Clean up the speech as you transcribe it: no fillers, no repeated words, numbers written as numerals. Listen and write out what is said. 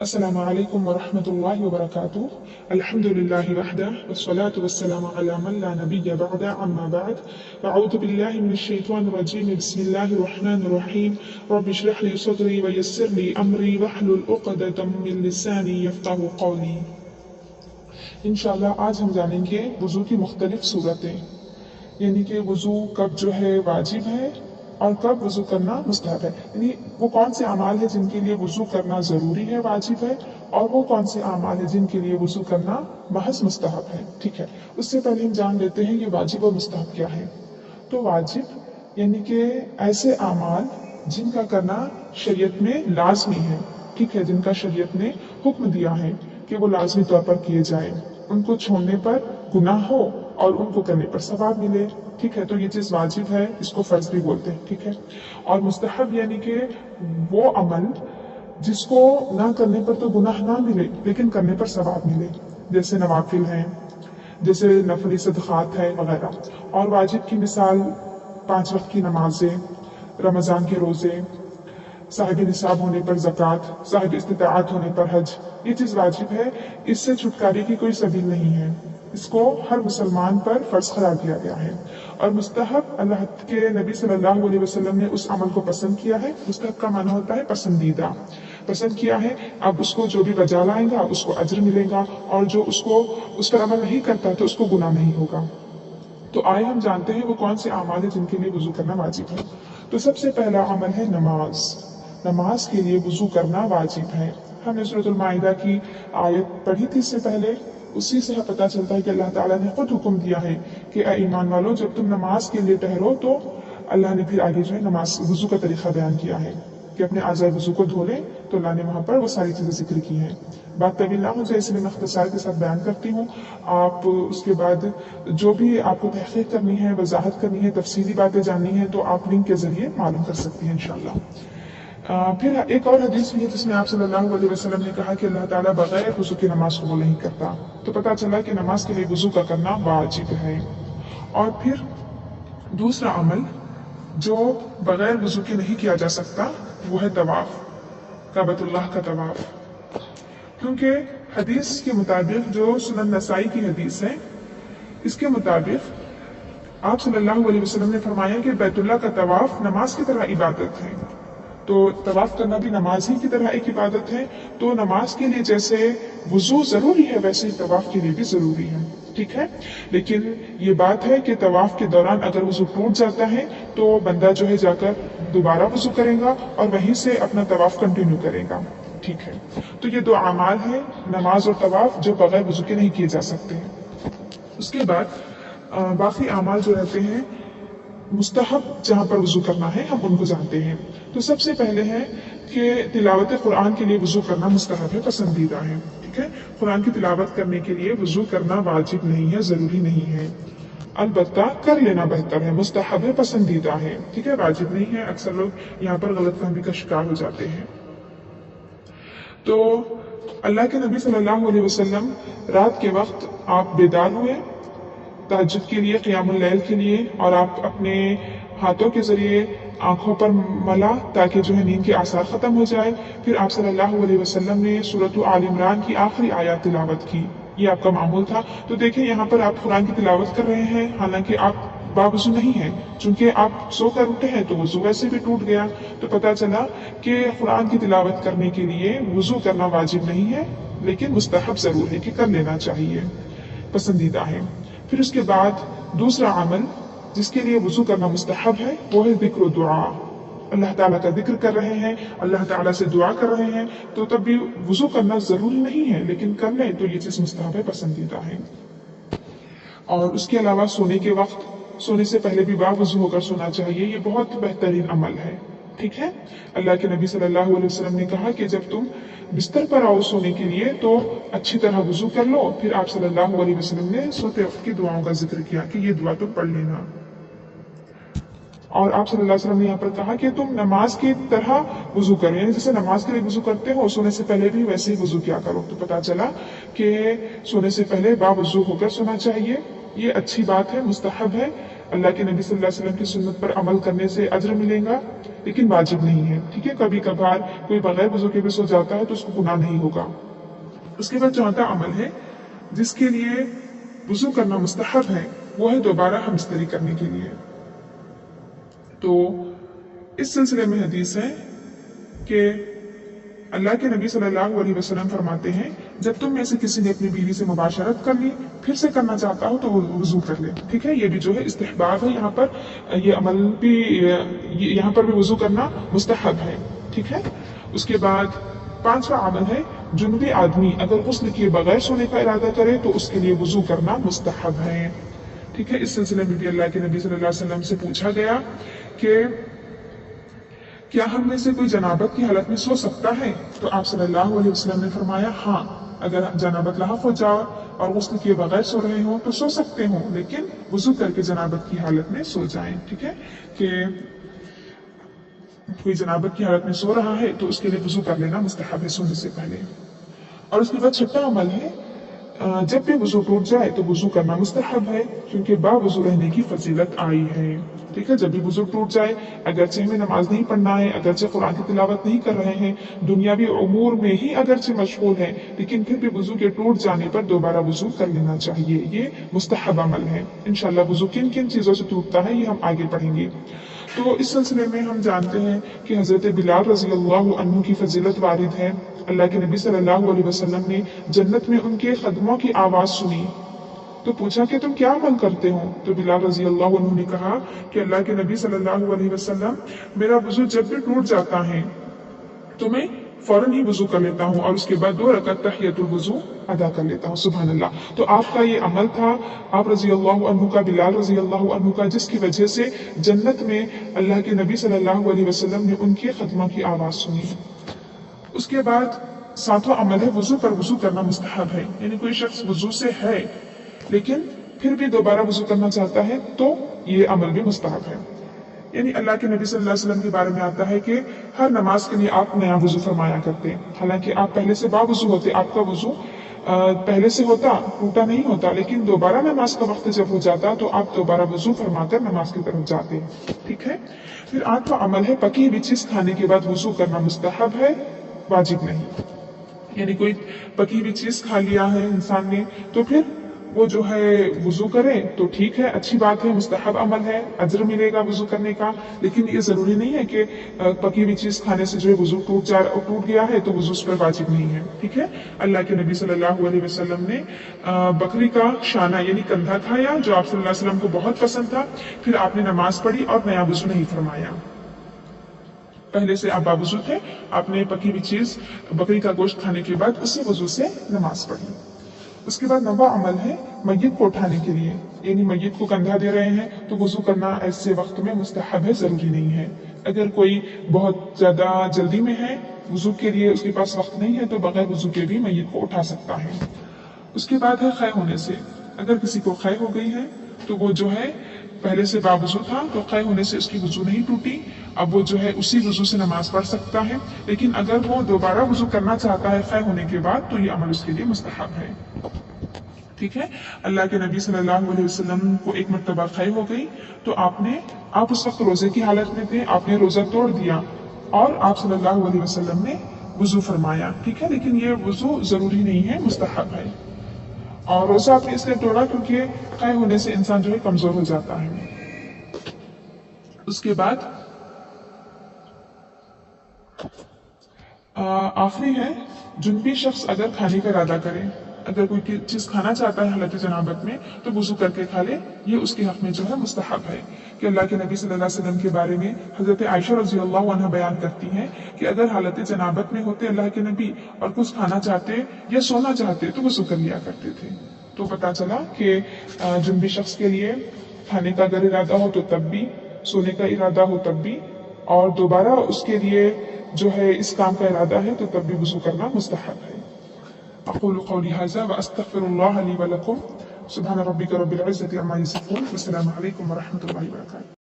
अस्सलामु अलैकुम वरहमतुल्लाहि वबरकातुहू। अल्हम्दुलिल्लाहि वहदह वस्सलातु वस्सलामु अला मन ला नबिय्य बअद अम्मा बाद अऊज़ु बिल्लाहि मिनश शैतानिर रजीम बिस्मिल्लाहिर रहमानिर रहीम रब्बि इश्रह ली सदरी व यस्सिर ली अमरी वहलुल उक़दतम मिन लिसानी यफ्क़हू क़ौली। इंशाअल्लाह आज हम जानेंगे वुज़ू की मुख्तलिफ सूरतें, यानी कि वुज़ू कब जो है वाजिब है और कब वुज़ू करना मुस्तहब है। यानी वो कौन से अमाल है जिनके लिए वुज़ू करना ज़रूरी है, वाजिब है, और वो कौन से अमाल है जिनके लिए वुज़ू करना महज मुस्तहब है। ठीक है, उससे पहले हम जान लेते हैं ये वाजिब और मुस्तहब क्या है। तो वाजिब यानी कि ऐसे अमाल जिनका करना शरीयत में लाजमी है, ठीक है, जिनका शरीयत ने हुक्म दिया है कि वो लाजमी तौर पर किए जाए, उनको छोड़ने पर गुनाह हो और उनको करने पर सवाब मिले। ठीक है, तो ये चीज वाजिब है, इसको फर्ज भी बोलते हैं। ठीक है, और मुस्तहब यानी कि वो अमल जिसको ना करने पर तो गुनाह ना मिले लेकिन करने पर सवाब मिले, जैसे नवाफिल हैं, जैसे नफली सदक़ात है वगैरह। और वाजिब की मिसाल 5 वक्त की नमाजें, रमज़ान के रोज़े, साहिब निसाब होने पर ज़कात, साहिब इस्तिताअत होने पर हज। ये चीज़ वाजिब है, इससे छुटकारे की कोई सबील नहीं है, इसको हर मुसलमान पर फर्ज करार दिया गया है। और मुस्तहब, अल्लाह के नबी सल्लल्लाहु अलैहि वसल्लम ने उस अमल को पसंद किया है। मुस्तहब का माना होता है पसंदीदा, पसंद किया है। अब उसको जो भी बजा लाएगा उसको अज्र मिलेगा, और जो उसको उस पर अमल नहीं करता तो उसको गुनाह नहीं होगा। तो आए हम जानते हैं वो कौन से अमाल है जिनके लिए वुज़ू करना वाजिब है। तो सबसे पहला अमल है नमाज। नमाज के लिए वुज़ू करना वाजिब है। हमने सूरतुल माइदा की आयत पढ़ी थी इससे पहले, उसी से पता चलता है कि अल्लाह ताला ने खुद हुक्म दिया है कि ऐ ईमान वालों, जब तुम नमाज के लिए ठहरो तो अल्लाह ने फिर आगे जो है नमाज वुज़ू का तरीका बयान किया है कि अपने आज़ाए वुज़ू को धो लें। तो अल्लाह ने वहाँ पर वो सारी चीज़ें जिक्र की हैं। बात तवील ना हो जाए इसलिए मैं इख्तिसार के साथ बयान करती हूँ। आप उसके बाद जो भी आपको तहक़ीक़ करनी है, वजाहत करनी है, तफसीली बातें जाननी है, तो आप लिंक के ज़रिए मालूम कर सकती हैं इंशाअल्लाह। फिर एक और हदीस भी है जिसमें आप सल्लल्लाहु अलैहि वसल्लम ने कहा कि अल्लाह ताला बगैर वुज़ू की नमाज कबूल नहीं करता। तो पता चला कि नमाज के लिए वुज़ू का करना वाजिब है। और फिर दूसरा अमल जो बगैर वुज़ू के नहीं किया जा सकता वो है तवाफ, काबतुल्लाह का तवाफ। क्योंकि हदीस के मुताबिक, जो सुनन नसाई की हदीस है, इसके मुताबिक आप सल्लल्लाहु अलैहि वसल्लम ने फरमाया कि बैतुल्लाह का तवाफ नमाज की तरह इबादत है। तो तवाफ करना भी नमाज ही की तरह एक इबादत है। तो नमाज के लिए जैसे वुज़ू ज़रूरी है वैसे ही तवाफ के लिए भी ज़रूरी है। ठीक है, लेकिन ये बात है कि तवाफ के दौरान अगर वुज़ू टूट जाता है तो बंदा जो है जाकर दोबारा वुज़ू करेगा और वहीं से अपना तवाफ कंटिन्यू करेगा। ठीक है, तो ये दो अमाल है, नमाज और तवाफ, जो बगैर वुज़ू के नहीं किए जा सकते हैं। उसके बाद बाकी अमाल जो रहते हैं मुस्तहब, जहाँ पर वुज़ू करना है, हम उनको जानते हैं। तो सबसे पहले है कि तिलावत कुरान के लिए वुज़ू करना मुस्तहब है, पसंदीदा है। ठीक है, कुरान की तिलावत करने के लिए वुज़ू करना वाजिब नहीं है, ज़रूरी नहीं है, अलबत्ता कर लेना बेहतर है, मुस्तहब है, पसंदीदा है। ठीक है, वाजिब नहीं है। अक्सर लोग यहाँ पर गलतफहमी का शिकार हो जाते हैं। तो अल्लाह के नबी सल्लल्लाहु अलैहि वसल्लम रात के वक्त आप बेदार हुए तहज्जुद के लिए, क़ियामुल लैल के लिए, और आप अपने हाथों के जरिए आंखों पर मला ताकि जो है नींद के आसार खत्म हो जाए। फिर आप सल्लल्लाहु अलैहि वसल्लम ने सूरत आल इमरान की आखिरी आयत तिलावत की, ये आपका मामूल था। तो देखिए यहाँ पर आप कुरान की तिलावत कर रहे हैं, हालांकि आप बावजू नहीं है, चूंकि आप सोकर उठे हैं तो वुज़ू वैसे भी टूट गया। तो पता चला कि कुरान की तिलावत करने के लिए वुज़ू करना वाजिब नहीं है, लेकिन मुस्तहब जरूर है कि कर लेना चाहिए, पसंदीदा है। फिर उसके बाद दूसरा अमल जिसके लिए वुज़ू करना मुस्तहब है वो है ज़िक्र दुआ। अल्लाह ताला का जिक्र कर रहे हैं, अल्लाह ताला से दुआ कर रहे हैं, तो तब भी वुज़ू करना ज़रूरी नहीं है, लेकिन कर लें तो ये चीज़ मुस्तहब है, पसंदीदा है। और उसके अलावा सोने के वक्त, सोने से पहले भी बावुज़ू होकर सोना चाहिए, ये बहुत बेहतरीन अमल है। ठीक है, अल्लाह के नबी सल्लल्लाहु अलैहि वसल्लम ने कहा कि जब तुम बिस्तर पर आओ सोने के लिए तो अच्छी तरह वुज़ू कर लो। फिर आप सल्लल्लाहु अलैहि वसल्लम ने सोते वक्त की दुआओं का जिक्र किया कि ये दुआ तुम पढ़ लेना। और आप सल्लल्लाहु अलैहि वसल्लम ने यहाँ पर कहा कि तुम नमाज की तरह वुज़ू करो, यानी जैसे नमाज के लिए वुज़ू करते हो सोने से पहले भी वैसे ही वुज़ू किया करो। तो पता चला कि सोने से पहले बावुज़ू होकर सोना चाहिए, ये अच्छी बात है, मुस्तहब है। अल्लाह के नबी सल्लल्लाहु अलैहि वसल्लम की सुन्नत पर अमल करने से अज्र मिलेगा, लेकिन वाजिब नहीं है। ठीक है, कभी कभार कोई बगैर वजू के भी सो जाता है तो उसको गुनाह नहीं होगा। उसके बाद चौथा अमल है जिसके लिए वजू करना मुस्तहब है, वो है दोबारा हमस्तरी करने के लिए। तो इस सिलसिले में हदीस है कि अल्लाह के नबी सल्लल्लाहु अलैहि वसल्लम फरमाते हैं, जब तुम में से किसी ने अपनी बीवी से मुबाशरत कर ली, फिर से करना चाहता हो तो वो वजू कर ले। ठीक है, ये भी जो है इस्तिहबाब है, यहाँ पर ये अमल भी, यहाँ पर भी वजू करना मुस्तहब है। ठीक है, उसके बाद पांचवा अमल है, जुनबी आदमी अगर गुस्ल किए बगैर सोने का इरादा करे तो उसके लिए वजू करना मुस्तहब है। ठीक है, इस सिलसिले में भी अल्लाह के नबी सल्लल्लाहु अलैहि वसल्लम से पूछा गया कि क्या हम में से कोई जनाबत की हालत में सो सकता है? तो आप सल्लल्लाहु अलैहि वसल्लम ने फरमाया, हाँ, अगर जनाबत लाहक हो जाओ और गुस्ल किए बगैर सो रहे हो तो सो सकते हो, लेकिन वजू करके जनाबत की हालत में सो जाएं। ठीक है, कि कोई जनाबत की हालत में सो रहा है तो उसके लिए वजू कर लेना मुस्तहब है सोने से पहले। और उसके बाद छठा अमल है, जब भी वजू टूट जाए तो वजू करना मुस्तहब है, क्योंकि बावजू रहने की फजीलत आई है। ठीक है, जब भी वजू टूट जाए, अगरचे हमें नमाज नहीं पढ़ना है, अगरचे कुरान की तिलावत नहीं कर रहे हैं, दुनियावी उमूर में ही अगरचे मशगूल हैं, लेकिन फिर भी वजू के टूट जाने पर दोबारा वजू कर लेना चाहिए। ये मुस्तहब अमल है। इंशाल्लाह वजू किन किन चीजों से टूटता है ये हम आगे पढ़ेंगे। तो इस सिलसिले में हम जानते हैं कि हजरत बिलाल रजी अल्लाह अन्हु की फजीलत वारिद है। अल्लाह के नबी सल्लल्लाहु अलैहि वसल्लम ने जन्नत में उनके कदमों की आवाज सुनी तो पूछा कि तुम क्या अमल करते हो? तो बिलाल रजी अल्लाह अन्हु ने कहा कि अल्लाह के नबी सल्लल्लाहु अलैहि वसल्लम, मेरा वजू जब भी टूट जाता है तो मैं फौरन ही वजू कर लेता हूँ और उसके बाद 2 रकात तहियतुल वजू अदा कर लेता हूँ। सुभान अल्लाह। तो आपका ये अमल था, आप रजी अल्लाह अन्हु का, बिलाल रजी अल्लाह अन्हु का, जिसकी वजह से जन्नत में अल्लाह के नबी सल्लल्लाहु अलैहि वसल्लम ने उनके खत्मा की आवाज सुनी। उसके बाद सातवां अमल है, वजू पर वजू करना मुस्तहब है। यानी कोई शख्स वजू से है लेकिन फिर भी दोबारा वजू करना चाहता है तो ये अमल भी मुस्तहब है। यानी अल्लाह के नबी सल्लल्लाहु अलैहि वसल्लम के बारे में आता है कि हर नमाज के लिए आप नया वजू फरमाया करते, हालांकि आप पहले से बावजू होते, आपका वजू पहले से होता, टूटा नहीं होता, लेकिन दोबारा नमाज का वक्त जब हो जाता तो आप दोबारा वजू फरमाकर नमाज की तरफ जाते। ठीक है, फिर आठवां अमल है, पकी हुई चीज खाने के बाद वजू करना मुस्तहब है, वाजिब नहीं। यानी कोई पकी हुई चीज खा लिया है इंसान ने तो फिर वो जो है वजू करे तो ठीक है, अच्छी बात है, मुस्तहब अमल है, अजर मिलेगा वजू करने का। लेकिन ये जरूरी नहीं है कि पकी हुई चीज खाने से जो है वजू टूट गया है तो वजू उस पर वाजिब नहीं है। ठीक है, अल्लाह के नबी सल्लल्लाहु अलैहि वसल्लम ने बकरी का शाना यानी कंधा खाया जो आप सल्लल्लाहु अलैहि वसल्लम को बहुत पसंद था, फिर आपने नमाज पढ़ी और नया वजू नहीं फरमाया। पहले से आप बावजू थे, आपने पकी हुई चीज बकरी का गोश्त खाने के बाद उसी वजू से नमाज पढ़ी। उसके बाद नवा अमल है मैयत को उठाने के लिए, यानी मैयत को कंधा दे रहे हैं तो वजू करना ऐसे वक्त में मुस्तहब है, जरूरी नहीं है। अगर कोई बहुत ज्यादा जल्दी में है वजू के लिए, उसके पास वक्त नहीं है तो बगैर वजू के भी मैयत को उठा सकता है। उसके बाद है ख़य होने से, अगर किसी को ख़य हो गई है तो वो जो है पहले से बावजू था तो ख़य होने से उसकी वजू नहीं टूटी, अब वो जो है उसी वजू से नमाज पढ़ सकता है। लेकिन अगर वो दोबारा वजू करना चाहता है ख़य होने के बाद तो ये अमल उसके लिए मुस्तहब है। ठीक है, अल्लाह के नबी सल्लल्लाहु अलैहि वसल्लम को एक मर्तबा ख़य हो गई तो आप उस वक्त रोजे की हालत में थे, आपने रोजा तोड़ दिया और आप सल्लल्लाहु अलैहि वसल्लम ने वजू फरमाया। ठीक है, लेकिन ये वजू जरूरी नहीं है, मुस्तहब है। और रोजा आपने इसलिए तोड़ा क्योंकि ख़य होने से इंसान जो है कमजोर हो जाता है। उसके बाद आखिरी है, जुनबी शख्स अगर खाने का इरादा करे, अगर कोई चीज खाना चाहता है हालत जनाबत में तो वजू करके खा ले, ये उसके हक में जो है मुस्तहब है। कि अल्लाह के नबी सल्लल्लाहु अलैहि वसल्लम के बारे में हजरत आयशा रजी अल्लाह अन्हा बयान करती हैं कि अगर हालत जनाबत में होते अल्लाह के नबी और कुछ खाना चाहते या सोना चाहते तो वजू कर लिया करते थे। तो पता चला कि जुनबी शख्स के लिए खाने का अगर इरादा हो तो तब भी, सोने का इरादा हो तब भी, और दोबारा उसके लिए जो है इस काम का इरादा है तो तब भी वजू करना मुस्तहब है। अक़ूलु क़ौली हाज़ा व अस्तग़फ़िरुल्लाह ली व लकुम। सुब्हान रब्बिका रब्बिल इज़्ज़ति अम्मा यसिफ़ून व सलामुन अलैकुम व रहमतुल्लाहि व बरकातुहू।